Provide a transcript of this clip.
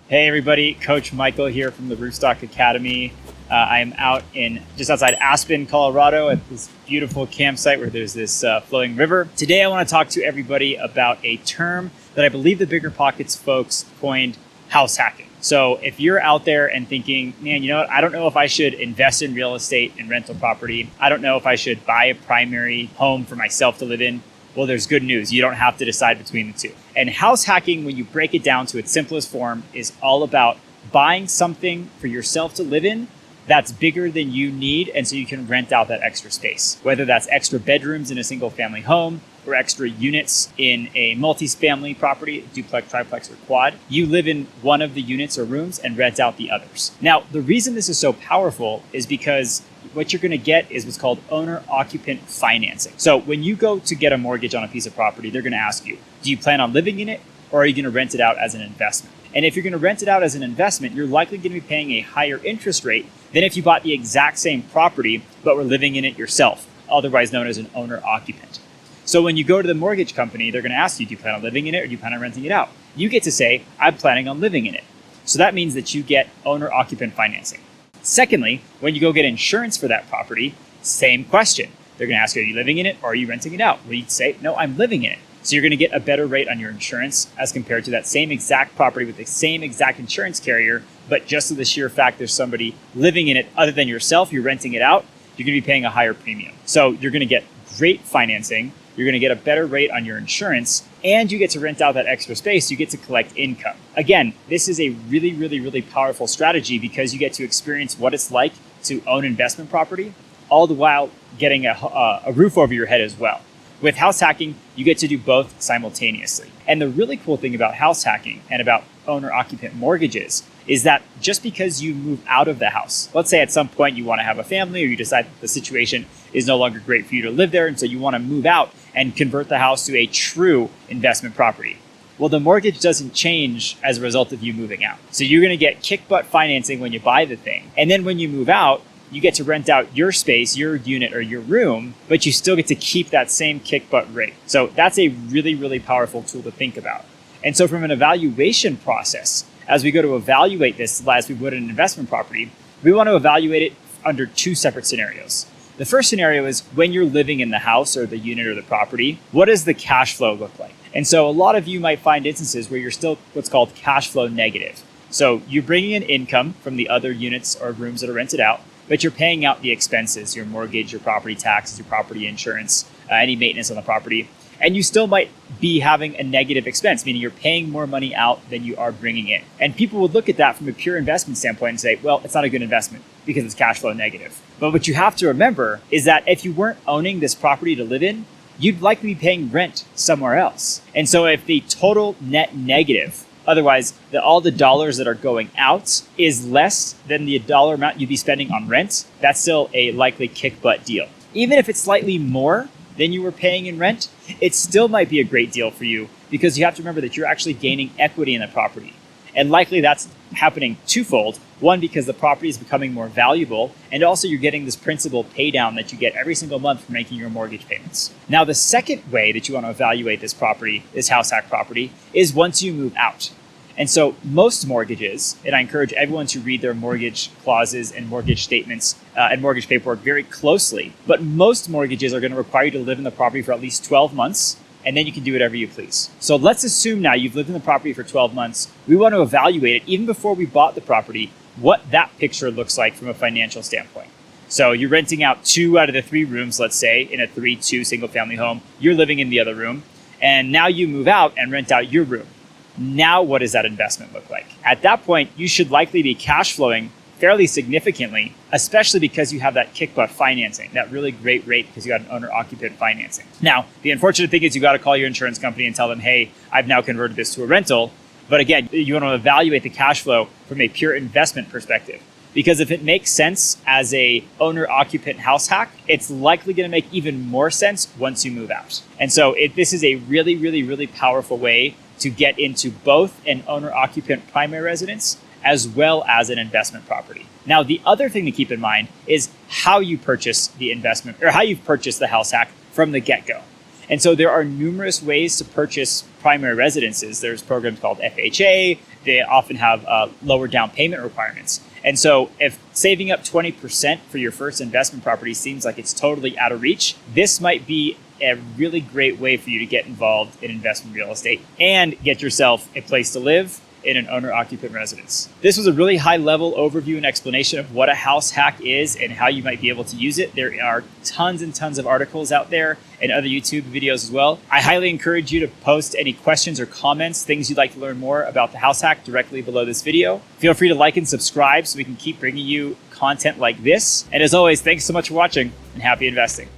Hey everybody, Coach Michael here from the Roofstock Academy. I am out in just outside Aspen, Colorado at this beautiful campsite where there's this flowing river. Today I want to talk to everybody about a term that I believe the BiggerPockets folks coined, house hacking. So if you're out there and thinking, man, you know what, I don't know if I should invest in real estate and rental property. I don't know if I should buy a primary home for myself to live in. Well, there's good news. You don't have to decide between the two. And house hacking, when you break it down to its simplest form, is all about buying something for yourself to live in that's bigger than you need, and so you can rent out that extra space. Whether that's extra bedrooms in a single family home or extra units in a multi-family property, duplex, triplex, or quad, you live in one of the units or rooms and rent out the others. Now, the reason this is so powerful is because what you're gonna get is what's called owner-occupant financing. So when you go to get a mortgage on a piece of property, they're gonna ask you, do you plan on living in it, or are you gonna rent it out as an investment? And if you're gonna rent it out as an investment, you're likely gonna be paying a higher interest rate than if you bought the exact same property, but were living in it yourself, otherwise known as an owner-occupant. So when you go to the mortgage company, they're gonna ask you, do you plan on living in it, or do you plan on renting it out? You get to say, I'm planning on living in it. So that means that you get owner-occupant financing. Secondly, when you go get insurance for that property, same question. They're gonna ask you, are you living in it or are you renting it out? Well, you'd say, no, I'm living in it. So you're gonna get a better rate on your insurance as compared to that same exact property with the same exact insurance carrier, but just to the sheer fact there's somebody living in it other than yourself, you're renting it out, you're gonna be paying a higher premium. So you're gonna get great financing, you're gonna get a better rate on your insurance, and you get to rent out that extra space, you get to collect income. Again, this is a really, really, really powerful strategy because you get to experience what it's like to own investment property, all the while getting a roof over your head as well. With house hacking, you get to do both simultaneously. And the really cool thing about house hacking and about owner-occupant mortgages is that just because you move out of the house, let's say at some point you want to have a family or you decide that the situation is no longer great for you to live there, and so you want to move out and convert the house to a true investment property. Well, the mortgage doesn't change as a result of you moving out. So you're going to get kick-butt financing when you buy the thing. And then when you move out, you get to rent out your space, your unit, or your room, but you still get to keep that same kick-butt rate. So that's a really, really powerful tool to think about. And so from an evaluation process, as we go to evaluate this as we would an investment property, we want to evaluate it under two separate scenarios. The first scenario is when you're living in the house or the unit or the property, what does the cash flow look like? And so a lot of you might find instances where you're still what's called cash flow negative. So you're bringing in income from the other units or rooms that are rented out, but you're paying out the expenses, your mortgage, your property taxes, your property insurance, any maintenance on the property. And you still might be having a negative expense, meaning you're paying more money out than you are bringing in. And people would look at that from a pure investment standpoint and say, well, it's not a good investment because it's cash flow negative. But what you have to remember is that if you weren't owning this property to live in, you'd likely be paying rent somewhere else. And so if the total net negative, otherwise all the dollars that are going out is less than the dollar amount you'd be spending on rent, that's still a likely kick-butt deal. Even if it's slightly more than you were paying in rent, it still might be a great deal for you because you have to remember that you're actually gaining equity in the property. And likely that's happening twofold. One, because the property is becoming more valuable, and also you're getting this principal pay down that you get every single month for making your mortgage payments. Now, the second way that you want to evaluate this property, this house hack property, is once you move out. And so most mortgages, and I encourage everyone to read their mortgage clauses and mortgage statements and mortgage paperwork very closely, but most mortgages are going to require you to live in the property for at least 12 months, and then you can do whatever you please. So let's assume now you've lived in the property for 12 months. We want to evaluate it, even before we bought the property, what that picture looks like from a financial standpoint. So you're renting out 2 out of the 3 rooms, let's say, in a 3-2 single family home. You're living in the other room, and now you move out and rent out your room. Now, what does that investment look like? At that point, you should likely be cash flowing fairly significantly, especially because you have that kick-butt financing, that really great rate because you got an owner-occupant financing. Now, the unfortunate thing is you got to call your insurance company and tell them, hey, I've now converted this to a rental. But again, you want to evaluate the cash flow from a pure investment perspective. Because if it makes sense as a owner-occupant house hack, it's likely going to make even more sense once you move out. And so this is a really, really, really powerful way to get into both an owner-occupant primary residence as well as an investment property. Now, the other thing to keep in mind is how you purchase the investment or how you've purchased the house hack from the get-go. And so there are numerous ways to purchase primary residences. There's programs called FHA, they often have lower down payment requirements. And so if saving up 20% for your first investment property seems like it's totally out of reach, this might be a really great way for you to get involved in investment real estate and get yourself a place to live in an owner-occupant residence. This was a really high-level overview and explanation of what a house hack is and how you might be able to use it. There are tons and tons of articles out there and other YouTube videos as well. I highly encourage you to post any questions or comments, things you'd like to learn more about the house hack directly below this video. Feel free to like and subscribe so we can keep bringing you content like this. And as always, thanks so much for watching and happy investing.